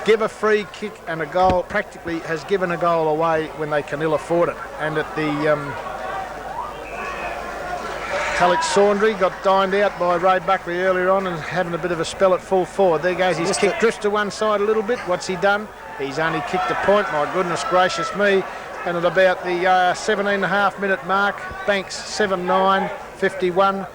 give a free kick and a goal, practically has given a goal away when they can ill afford it. And at the Alex Saundry got dined out by Ray Buckley earlier on and having a bit of a spell at full forward. There goes his kick, drifts to one side a little bit. What's he done? He's only kicked a point, my goodness gracious me. And at about the 17.5 minute mark, Banks 7-9, 51.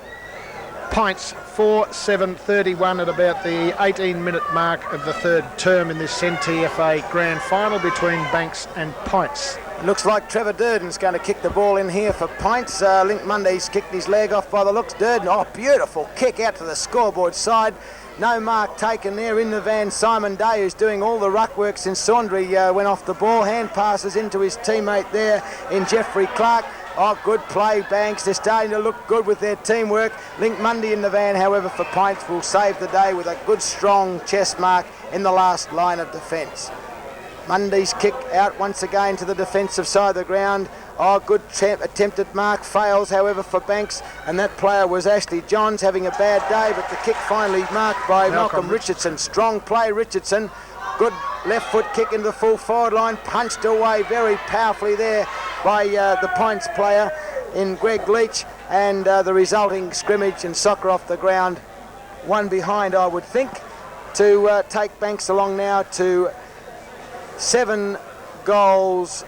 Pints 4-7-31 at about the 18-minute mark of the third term in this NTFA Grand Final between Banks and Pints. It looks like Trevor Durden's going to kick the ball in here for Pints. Link Monday's kicked his leg off by the looks. Durden, oh, beautiful kick out to the scoreboard side. No mark taken there in the van. Simon Day, who's doing all the ruck work since Saundry went off the ball. Hand passes into his teammate there in Jeffrey Clark. Oh, good play, Banks. They're starting to look good with their teamwork. Link Mundy in the van, however, for Pints will save the day with a good, strong chest mark in the last line of defence. Mundy's kick out once again to the defensive side of the ground. Oh, good attempted mark, fails, however, for Banks. And that player was Ashley Johns, having a bad day, but the kick finally marked by Malcolm Richardson. Strong play, Richardson. Good left foot kick into the full forward line, punched away very powerfully there by the Pints player in Greg Leach, and the resulting scrimmage and soccer off the ground. One behind, I would think, to take Banks along now to 7 goals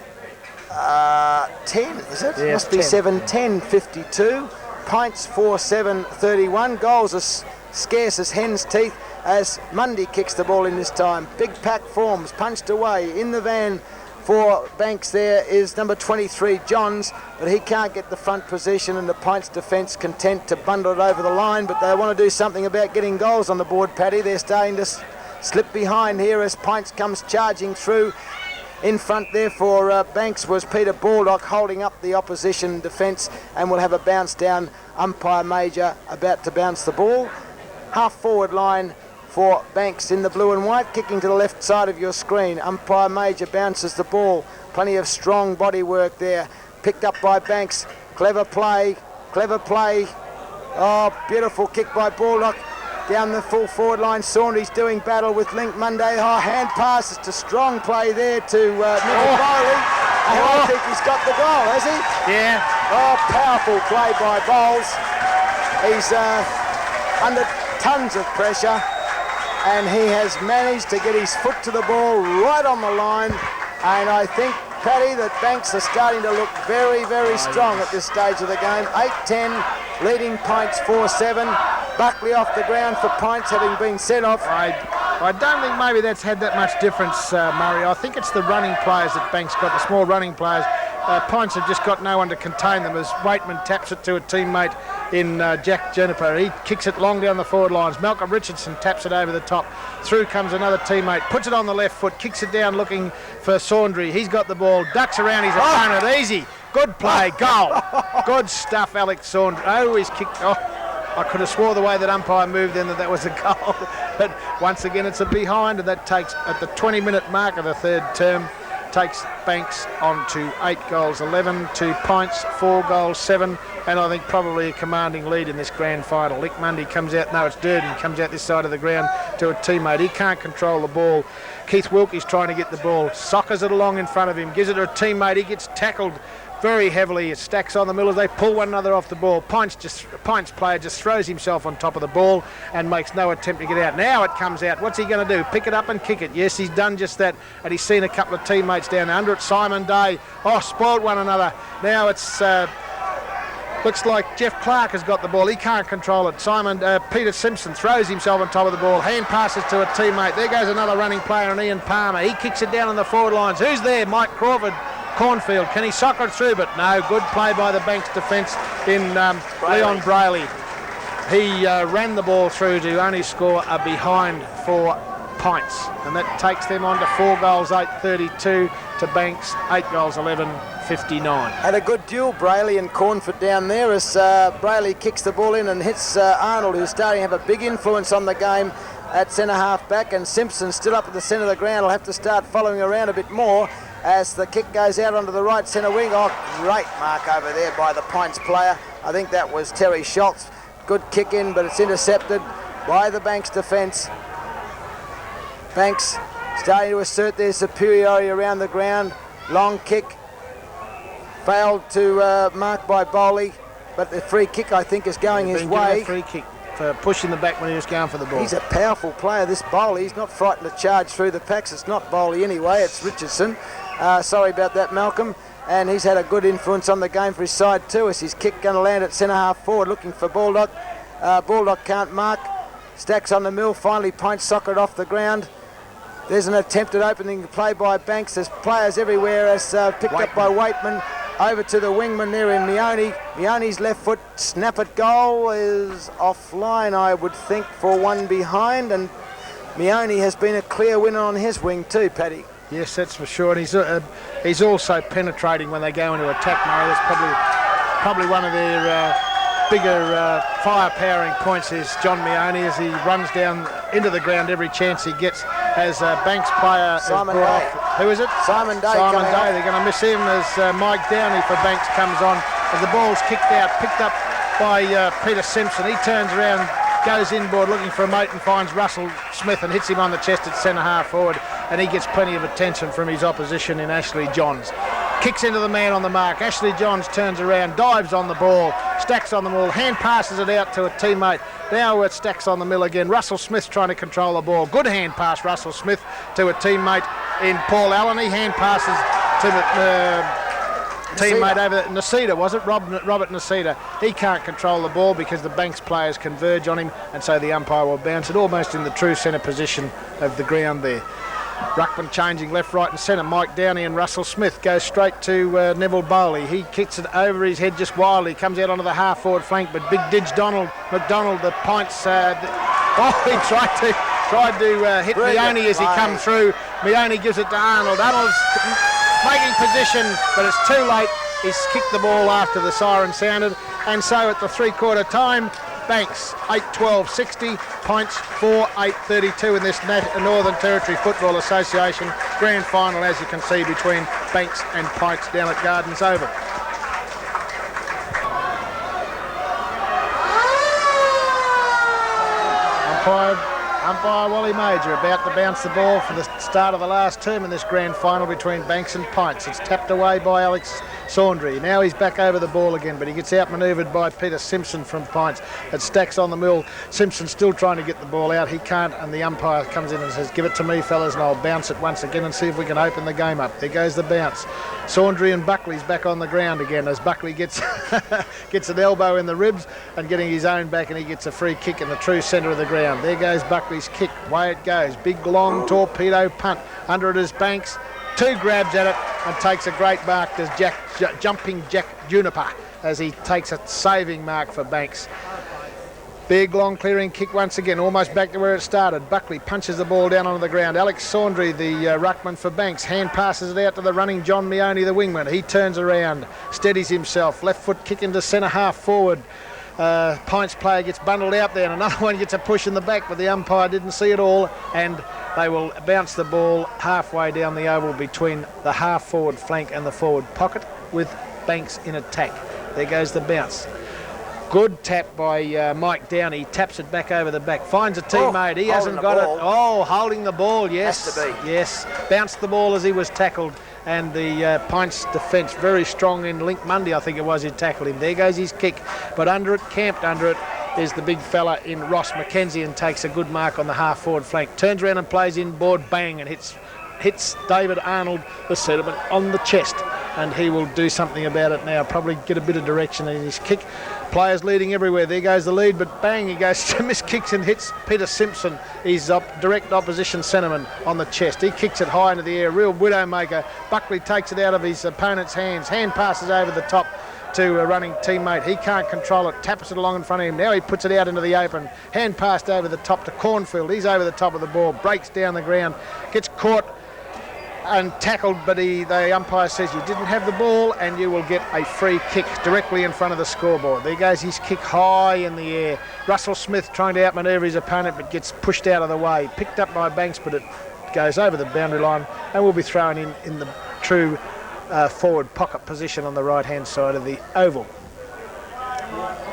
10, is it? Yes, must be 7-10, 52. Pints 4-7, 31. Goals as scarce as hen's teeth as Mundy kicks the ball in this time. Big pack forms, punched away in the van for Banks. There is number 23 Johns, but he can't get the front position, and the Pints defence content to bundle it over the line, but they want to do something about getting goals on the board, Paddy. They're starting to slip behind here as Pints comes charging through. In front there for Banks was Peter Baldock, holding up the opposition defence, and will have a bounce down. Umpire Major about to bounce the ball. Half forward line for Banks in the blue and white, kicking to the left side of your screen. Umpire Major bounces the ball. Plenty of strong body work there. Picked up by Banks. Clever play, clever play. Oh, beautiful kick by Baldock. Down the full forward line, Saundry's doing battle with Link Monday. Oh, hand passes to strong play there to Nick Bowley. And I think he's got the goal, has he? Yeah. Oh, powerful play by Bowles. He's under tons of pressure, and he has managed to get his foot to the ball right on the line. And I think, Paddy, that Banks are starting to look very, very strong at this stage of the game. 8-10, leading Pints 4-7. Buckley off the ground for Pints, having been sent off. I don't think maybe that's had that much difference, Murray. I think it's the running players that Banks got, the small running players. Pints have just got no one to contain them as Waitman taps it to a teammate in Jack Juniper. He kicks it long down the forward lines. Malcolm Richardson taps it over the top. Through comes another teammate, puts it on the left foot, kicks it down looking for Saundry. He's got the ball, ducks around his opponent. Easy. Good play. Goal. Good stuff, Alex Saundry. Oh, he's kicked. Oh, I could have swore the way that umpire moved then that was a goal. But once again, it's a behind, and that takes, at the 20-minute mark of the third term, takes Banks on to 8 goals 11 to Pints 4 goals 7, and I think probably a commanding lead in this grand final. Lick Mundy comes out, no, it's Durden, comes out this side of the ground to a teammate. He can't control the ball. Keith Wilkie's trying to get the ball, soccers it along in front of him, gives it to a teammate. He gets tackled very heavily. It stacks on the middle as they pull one another off the ball. Pints player just throws himself on top of the ball and makes no attempt to get out. Now it comes out. What's he going to do? Pick it up and kick it. Yes, he's done just that, and he's seen a couple of teammates down under it. Simon Day, spoiled one another. Now it's looks like Jeff Clark has got the ball. He can't control it. Peter Simpson throws himself on top of the ball. Hand passes to a teammate. There goes another running player, and Ian Palmer. He kicks it down on the forward lines. Who's there? Mike Crawford. Cornfield, can he soccer it through? But no, good play by the Banks defence in Leon Brayley. He ran the ball through to only score a behind for Pints, and that takes them on to 4 goals 8-32 to Banks 8 goals 11-59. Had a good duel, Brayley and Cornford down there, as Brayley kicks the ball in and hits Arnold, who's starting to have a big influence on the game at centre half back, and Simpson still up at the centre of the ground. Will have to start following around a bit more as the kick goes out onto the right centre wing. Oh, great mark over there by the Pints player. I think that was Terry Schultz. Good kick in, but it's intercepted by the Banks defence. Banks starting to assert their superiority around the ground. Long kick, failed to mark by Bowley, but the free kick I think is going his way. Free kick for pushing the back when he was going for the ball. He's a powerful player, this Bowley. He's not frightened to charge through the packs. It's not Bowley anyway, it's Richardson. Sorry about that, Malcolm. And he's had a good influence on the game for his side too. As his kick going to land at centre half forward, looking for Baldock. Baldock can't mark. Stacks on the mill, finally Pint socketed off the ground. There's an attempt at opening the play by Banks. There's players everywhere as picked up by Waitman. Over to the wingman there in Meone. Meone's left foot snap at goal is offline, I would think, for one behind. And Meone has been a clear winner on his wing too, Paddy. Yes, that's for sure. And he's also penetrating when they go into attack, Murray. That's probably one of their bigger fire-powering points is John Meone as he runs down into the ground every chance he gets as Banks player Simon is brought Day. off. Who is it? Simon Day. Simon Day. They're going to miss him as Mike Downey for Banks comes on. As the ball's kicked out, picked up by Peter Simpson. He turns around, goes inboard looking for a mate and finds Russell Smith and hits him on the chest at centre half forward, and he gets plenty of attention from his opposition in Ashley Johns. Kicks into the man on the mark. Ashley Johns turns around, dives on the ball, Stacks on the ball, hand passes it out to a teammate. Now it Stacks on the mill again. Russell Smith trying to control the ball. Good hand pass, Russell Smith, to a teammate in Paul Allen. He hand passes to the teammate over Nasida, was it? Robert Nasida. He can't control the ball because the Banks players converge on him, and so the umpire will bounce it almost in the true centre position of the ground there. Ruckman changing left, right and centre. Mike Downey and Russell Smith go straight to Neville Bowley. He kicks it over his head just wildly. Comes out onto the half-forward flank, but big Didge McDonald, the Pints... he tried to hit Meone as he come through. Meone gives it to Arnold. Arnold's making position, but it's too late. He's kicked the ball after the siren sounded. And so at the three-quarter time, Banks 8-12-60, Pints 4-8-32 in this Northern Territory Football Association grand final, as you can see, between Banks and Pints down at Gardens Oval. Umpire Wally Major about to bounce the ball for the start of the last term in this grand final between Banks and Pints. It's tapped away by Alex Saundry. Now he's back over the ball again, but he gets outmanoeuvred by Peter Simpson from Pints. It Stacks on the mill. Simpson still trying to get the ball out. He can't, and the umpire comes in and says, "Give it to me, fellas, and I'll bounce it once again and see if we can open the game up." There goes the bounce. Saundry and Buckley's back on the ground again as Buckley gets gets an elbow in the ribs and getting his own back, and he gets a free kick in the true centre of the ground. There goes Buckley's kick. Away it goes. Big, long, torpedo punt. Under it is Banks. Two grabs at it and takes a great mark. There's jumping Jack Juniper as he takes a saving mark for Banks. Big, long clearing kick once again, almost back to where it started. Buckley punches the ball down onto the ground. Alex Saundry, the ruckman for Banks, hand passes it out to the running John Meone, the wingman. He turns around, steadies himself, left foot kick into centre half forward. Pints player gets bundled out there, and another one gets a push in the back, but the umpire didn't see it all, and they will bounce the ball halfway down the oval between the half-forward flank and the forward pocket with Banks in attack. There goes the bounce. Good tap by Mike Downey. Taps it back over the back. Finds a teammate. He hasn't got it. Oh, holding the ball, yes. Has to be. Yes. Bounced the ball as he was tackled. And the Pints defence very strong in Link Mundy, I think it was, who tackled him. There goes his kick. But under it, camped under it, is the big fella in Ross McKenzie and takes a good mark on the half-forward flank. Turns around and plays inboard, bang, and hits David Arnold, the settlement, on the chest. And he will do something about it now. Probably get a bit of direction in his kick. Players leading everywhere. There goes the lead, but bang, he goes to miss kicks and hits Peter Simpson, his direct opposition centreman, on the chest. He kicks it high into the air, real widowmaker. Buckley takes it out of his opponent's hands. Hand passes over the top to a running teammate. He can't control it, taps it along in front of him. Now he puts it out into the open. Hand passed over the top to Cornfield. He's over the top of the ball, breaks down the ground, gets caught and tackled, but the umpire says you didn't have the ball and you will get a free kick directly in front of the scoreboard. There goes his kick high in the air. Russell Smith trying to outmanoeuvre his opponent but gets pushed out of the way. Picked up by Banks, but it goes over the boundary line and will be thrown in the true forward pocket position on the right-hand side of the oval.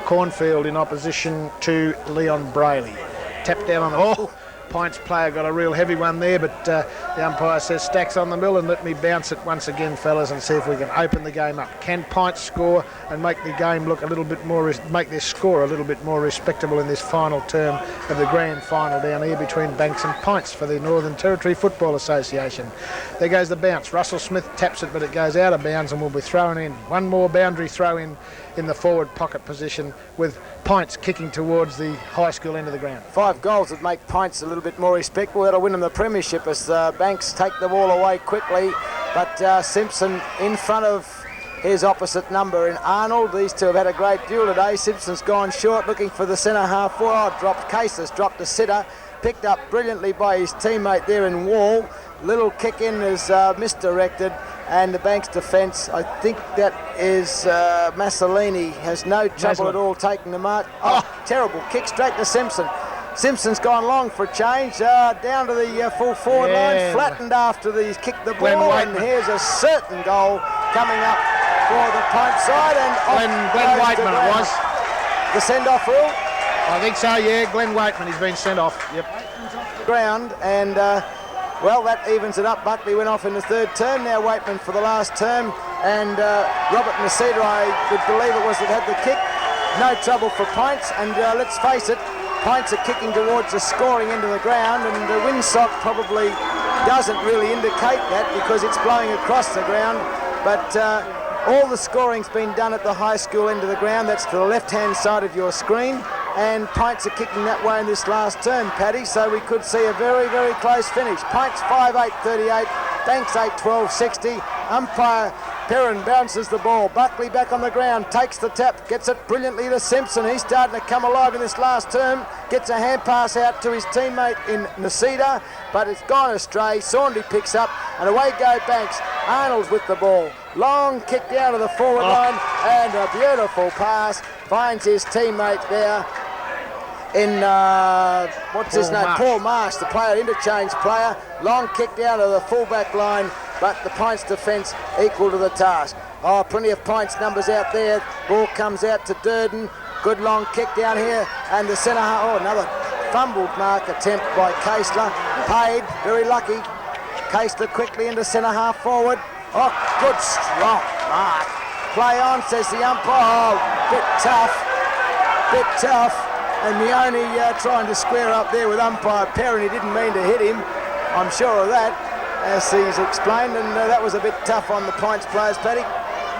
Cornfield in opposition to Leon Brayley. Tapped down on the... Pints player got a real heavy one there, but the umpire says Stacks on the mill, and let me bounce it once again, fellas, and see if we can open the game up. Can Pints score and make the game look a little bit more, make their score a little bit more respectable in this final term of the grand final down here between Banks and Pints for the Northern Territory Football Association? There goes the bounce. Russell Smith taps it, but it goes out of bounds and will be thrown in. One more boundary throw in the forward pocket position, with Pints kicking towards the high school end of the ground. 5 goals would make Pints a little bit more respectable. That'll win them the premiership as Banks take the ball away quickly, but Simpson in front of his opposite number in Arnold. These two have had a great duel today. Simpson's gone short, looking for the centre half forward. Cases dropped a sitter, picked up brilliantly by his teammate there in Wall. Little kick in is misdirected, and the Banks defence, I think that is Massolini, has no trouble at all taking the mark. Oh, terrible kick straight to Simpson. Simpson's gone long for a change, down to the full forward line, flattened after he's kicked the ball, and here's a certain goal coming up for the Pint side. And Glenn Waitman it was. The send-off rule? I think so, yeah. Glenn Waitman, he's been sent off. Yep. Ground, and well, that evens it up. Buckley went off in the third term. Now Waitman for the last term, and Robert Nasida, I would believe it was, that had the kick. No trouble for Pints, and let's face it, Pints are kicking towards the scoring end of the ground, and the windsock probably doesn't really indicate that because it's blowing across the ground. But all the scoring's been done at the high school end of the ground. That's to the left-hand side of your screen. And Pints are kicking that way in this last term, Paddy, so we could see a very, very close finish. Pints 5-8-38, Banks 8-12-60. Umpire Perrin bounces the ball. Buckley back on the ground, takes the tap, gets it brilliantly to Simpson. He's starting to come alive in this last term. Gets a hand pass out to his teammate in Nasida, but it's gone astray. Saundry picks up, and away go Banks. Arnold's with the ball. Long kick down to the forward line, and a beautiful pass. Finds his teammate there in, what's his name? Paul Marsh, the player, interchange player. Long kick down to the full-back line, but the Pints defence equal to the task. Oh, plenty of Pints numbers out there. Ball comes out to Durden. Good long kick down here, and the centre half. Oh, another fumbled mark attempt by Casler. Paid, very lucky. Casler quickly into centre half forward. Oh, good strong mark. Play on, says the umpire. Oh, bit tough. And Meone trying to square up there with umpire Perrin. He didn't mean to hit him, I'm sure of that, as he's explained, and that was a bit tough on the Pints players, Paddy.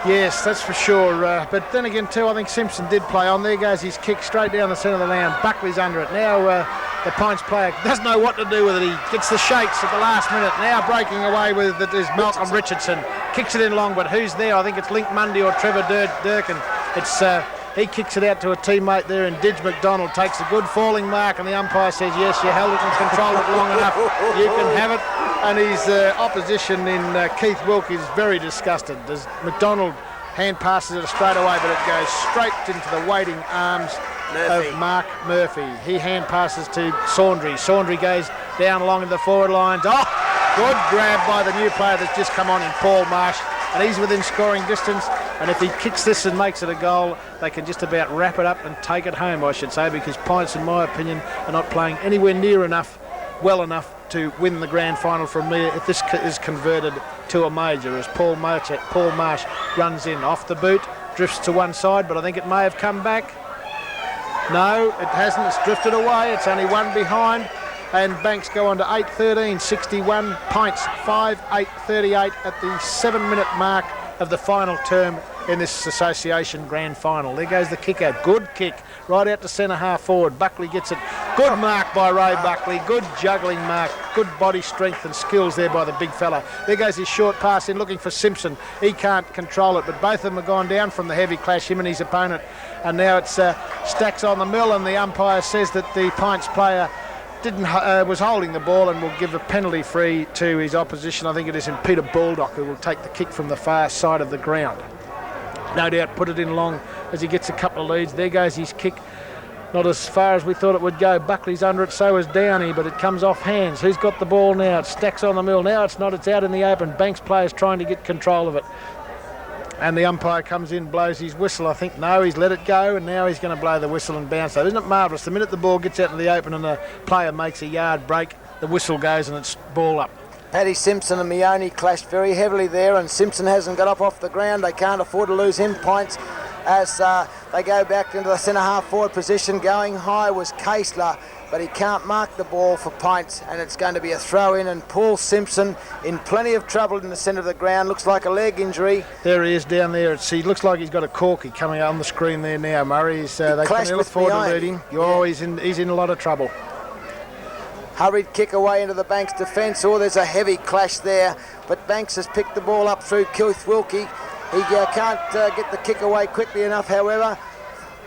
Yes, that's for sure. But then again, too, I think Simpson did play on. There goes his kick straight down the centre of the land. Buckley's under it. Now the Pints player doesn't know what to do with it. He gets the shakes at the last minute. Now breaking away with it is Malcolm Richardson. Kicks it in long, but who's there? I think it's Link Mundy or Trevor Durkin. It's he kicks it out to a teammate there, and Didge McDonald takes a good falling mark, and the umpire says, yes, you held it and controlled it long enough. You can have it. And his opposition in Keith Wilk is very disgusted. As McDonald hand passes it straight away, but it goes straight into the waiting arms of Mark Murphy. He hand passes to Saundry. Saundry goes down along into the forward lines. Oh, good grab by the new player that's just come on in, Paul Marsh. And he's within scoring distance. And if he kicks this and makes it a goal, they can just about wrap it up and take it home, I should say, because Pints, in my opinion, are not playing anywhere near enough, well enough, to win the grand final from me if this is converted to a major, as Paul Marsh runs in off the boot, drifts to one side, but I think it may have come back. No, it hasn't. It's drifted away. It's only one behind, and Banks go on to 8-13-61. Pints 5-8-38 at the 7-minute mark of the final term in this association grand final. There goes the kick out. Good kick right out to centre half forward. Buckley gets it. Good mark by Ray Buckley. Good juggling mark. Good body strength and skills there by the big fella. There goes his short pass in, looking for Simpson. He can't control it, but both of them have gone down from the heavy clash, him and his opponent. And now it's Stacks on the mill, and the umpire says that the Pints player was holding the ball and will give a penalty free to his opposition. I think it is in Peter Baldock, who will take the kick from the far side of the ground. No doubt put it in long as he gets a couple of leads. There goes his kick. Not as far as we thought it would go. Buckley's under it, so is Downey, but it comes off hands. Who's got the ball now? It Stacks on the mill. Now it's not, it's out in the open. Banks players trying to get control of it. And the umpire comes in, blows his whistle. I think, no, he's let it go, and now he's going to blow the whistle and bounce. So isn't it marvellous? The minute the ball gets out in the open and the player makes a yard break, the whistle goes and it's ball up. Paddy Simpson and Meone clashed very heavily there, and Simpson hasn't got up off the ground. They can't afford to lose him points as they go back into the centre half forward position. Going high was Casler, but he can't mark the ball for points, and it's going to be a throw in. And Paul Simpson in plenty of trouble in the centre of the ground. Looks like a leg injury. There he is down there. He looks like he's got a corky coming on the screen there now, Murray. They can look forward to reading. He's in a lot of trouble. Hurried kick away into the Banks defence. Oh, there's a heavy clash there, but Banks has picked the ball up through Keith Wilkie. He can't get the kick away quickly enough, however.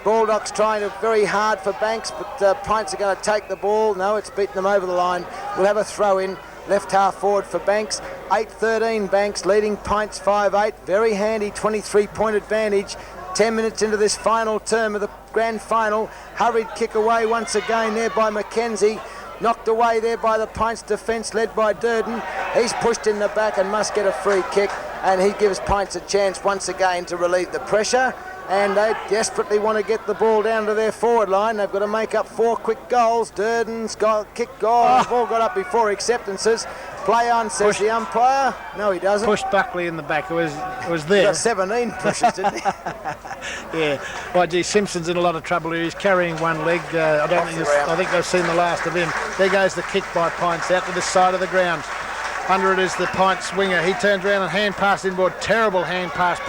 Baldock's trying very hard for Banks, but Pints are going to take the ball. No, it's beaten them over the line. We'll have a throw in, left half forward for Banks. 8-13 Banks, leading Pints 5-8. Very handy 23-point advantage. 10 minutes into this final term of the grand final. Hurried kick away once again there by Mackenzie. Knocked away there by the Pints defence led by Durden. He's pushed in the back and must get a free kick, and he gives Pints a chance once again to relieve the pressure. And they desperately want to get the ball down to their forward line. They've got to make up 4 quick goals. Durden's got kick goal. The ball got up before acceptances. Play on, says the umpire. No, he doesn't. Pushed Buckley in the back. It was there. He got 17 pushes, didn't he? Yeah. Well, gee, Simpson's in a lot of trouble here. He's carrying one leg. I think they've seen the last of him. There goes the kick by Pints out to the side of the ground. Under it is the Pints winger. He turns around and hand pass inboard. Terrible hand pass.